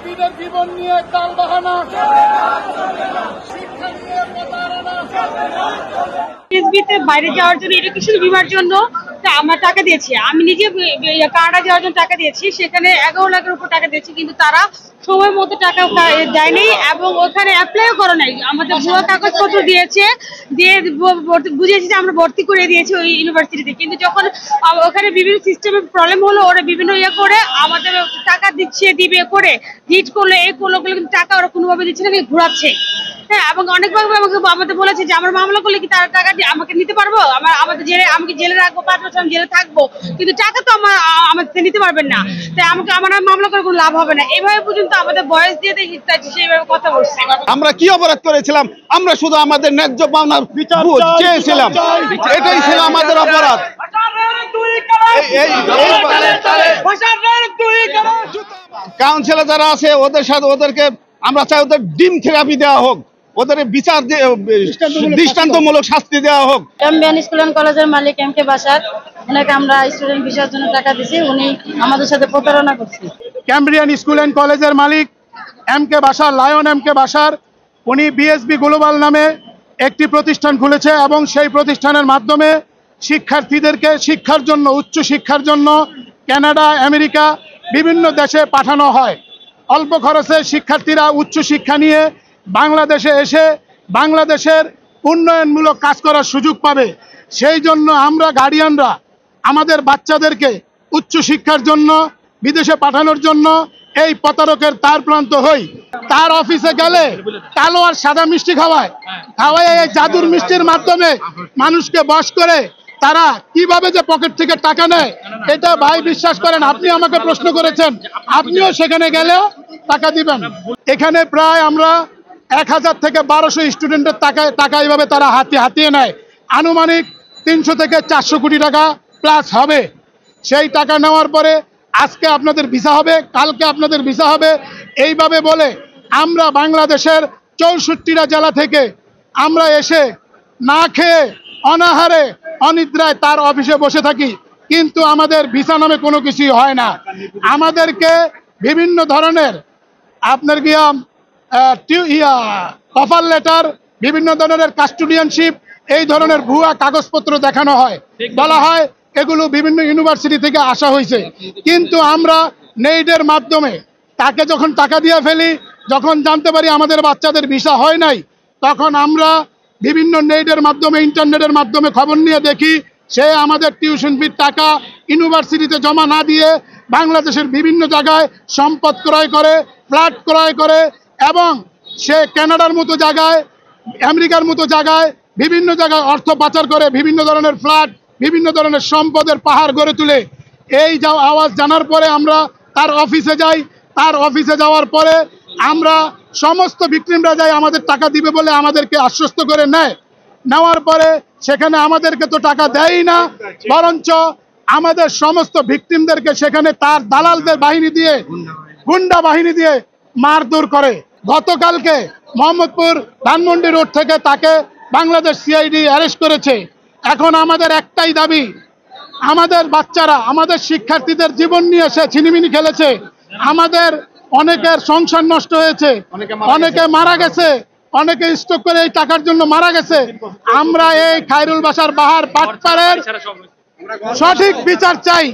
শিক্ষার্থীদের জীবন নিয়ে টালবাহানা, শিক্ষা নিয়ে প্রতারণা। পিএসবিতে বাইরে যাওয়ার জন্য, এডুকেশন বিভার জন্য আমরা টাকা দিয়েছি। আমি নিজে কানাডা যাওয়ার জন্য টাকা দিয়েছি, সেখানে 11 লাখের উপর টাকা দিয়েছি, কিন্তু তারা সময় মতো টাকা দেয়নি এবং ওখানে অ্যাপ্লাইও করে নাই। আমাদের ভুয়া কাগজপত্র দিয়ে বুঝিয়েছি যে আমরা ভর্তি করে দিয়েছি ওই ইউনিভার্সিটিতে, কিন্তু যখন ওখানে বিভিন্ন সিস্টেমের প্রবলেম হলো, ওরা বিভিন্ন করে আমাদের টাকা দিবে করে হিট করলো, এই করলো, কিন্তু টাকা ওরা কোনোভাবে দিচ্ছে না, ঘুরাচ্ছে। হ্যাঁ, এবং অনেকভাবে আমাদের বলেছে যে আমার মামলা করলে কি তার টাকা আমাকে নিতে পারবো, আমাকে জেলে রাখবো, 5 বছর আমি জেলে থাকবো, কিন্তু টাকা তো আমাকে নিতে পারবেন না, তাই আমার মামলা করে কোনো লাভ হবে না। এইভাবে পর্যন্ত আমাদের বয়স দিয়ে সেইভাবে কথা বলছে। আমরা কি অপরাধ করেছিলাম? আমরা শুধু আমাদের ন্যায্য পাওনার বিচার চেয়েছিলাম, এটাই ছিল আমাদের অপরাধ। কাউন্সিলে যারা আছে ওদেরকে আমরা চাই ওদের ডিম থেরাপি দেওয়া হোক, ওদের বিচার দৃষ্টান্তমূলক শাস্তি দেওয়া হোক। ক্যাম্বিয়ান স্কুল এন্ড কলেজের মালিক এম কে বাশার, ওনাকে আমরা স্টুডেন্ট ভিসার জন্য টাকা দিছি, উনি আমাদের সাথে প্রতারণা করছে। ক্যাম্বিয়ান স্কুল এন্ড কলেজের মালিক M K Bashar, lion M K Bashar, উনি বিএসবি গ্লোবাল নামে একটি প্রতিষ্ঠান খুলেছে এবং সেই প্রতিষ্ঠানের মাধ্যমে শিক্ষার্থীদেরকে শিক্ষার জন্য, উচ্চ শিক্ষার জন্য কানাডা, আমেরিকা বিভিন্ন দেশে পাঠানো হয়। অল্প খরচে শিক্ষার্থীরা উচ্চ শিক্ষা নিয়ে বাংলাদেশে এসে বাংলাদেশের উন্নয়নমূলক কাজ করার সুযোগ পাবে। সেই জন্য আমরা গার্ডিয়ানরা আমাদের বাচ্চাদেরকে উচ্চ শিক্ষার জন্য বিদেশে পাঠানোর জন্য এই প্রতারকের তার প্রান্ত হই। তার অফিসে গেলে কালো আর সাদা মিষ্টি খাওয়ায় এই জাদুর মিষ্টির মাধ্যমে মানুষকে বশ করে তারা কিভাবে যে পকেট থেকে টাকা নেয়, এটা ভাই বিশ্বাস করেন। আপনি আমাকে প্রশ্ন করেছেন, আপনিও সেখানে গেলেও টাকা দিবেন। এখানে প্রায় আমরা 1000 থেকে 1200 স্টুডেন্টের টাকা এইভাবে তারা হাতিয়ে নেয়। আনুমানিক 300 থেকে 400 কোটি টাকা প্লাস হবে। সেই টাকা নেওয়ার পরে আজকে আপনাদের ভিসা হবে, কালকে আপনাদের ভিসা হবে, এইভাবে বলে আমরা বাংলাদেশের 64টা জেলা থেকে আমরা এসে না খেয়ে অনাহারে অনিদ্রায় তার অফিসে বসে থাকি, কিন্তু আমাদের ভিসা নামে কোনো কিছুই হয় না। আমাদেরকে বিভিন্ন ধরনের আপনার অফার লেটার, বিভিন্ন ধরনের কাস্টোডিয়ানশিপ, এই ধরনের ভুয়া কাগজপত্র দেখানো হয়, বলা হয় এগুলো বিভিন্ন ইউনিভার্সিটি থেকে আসা হয়েছে। কিন্তু আমরা নেইডের মাধ্যমে তাকে যখন টাকা দিয়ে ফেলি, যখন জানতে পারি আমাদের বাচ্চাদের ভিসা হয় নাই, তখন আমরা বিভিন্ন নেইডের মাধ্যমে, ইন্টারনেটের মাধ্যমে খবর নিয়ে দেখি সে আমাদের টিউশন ফির টাকা ইউনিভার্সিটিতে জমা না দিয়ে বাংলাদেশের বিভিন্ন জায়গায় সম্পদ ক্রয় করে, ফ্ল্যাট ক্রয় করে, এবং সে কানাডার মতো জায়গায়, আমেরিকার মতো জায়গায় বিভিন্ন জায়গায় অর্থ পাচার করে বিভিন্ন ধরনের ফ্ল্যাট, বিভিন্ন ধরনের সম্পদের পাহাড় গড়ে তুলে। এই আওয়াজ জানার পরে আমরা তার অফিসে যাই। তার অফিসে যাওয়ার পরে আমরা সমস্ত ভিকটিমরা যাই, আমাদের টাকা দিবে বলে আমাদেরকে আশ্বস্ত করে নেওয়ার পরে সেখানে আমাদেরকে তো টাকা দেয়ই না, বরঞ্চ আমাদের সমস্ত ভিকটিমদেরকে সেখানে তার দালালদের বাহিনী দিয়ে, গুন্ডা বাহিনী দিয়ে মারধর করে। গতকালকে মোহাম্মদপুর ধানমন্ডি রোড থেকে তাকে বাংলাদেশ সিআইডি অ্যারেস্ট করেছে। এখন আমাদের একটাই দাবি, আমাদের বাচ্চারা, আমাদের শিক্ষার্থীদের জীবন নিয়ে সে ছিনিমিনি খেলেছে। আমাদের অনেকের সংসার নষ্ট হয়েছে, অনেকে মারা গেছে, অনেকে স্ট্রোক করে এই টাকার জন্য মারা গেছে। আমরা এই খায়রুল বাশার বাহার পাটপাড়ের সঠিক বিচার চাই।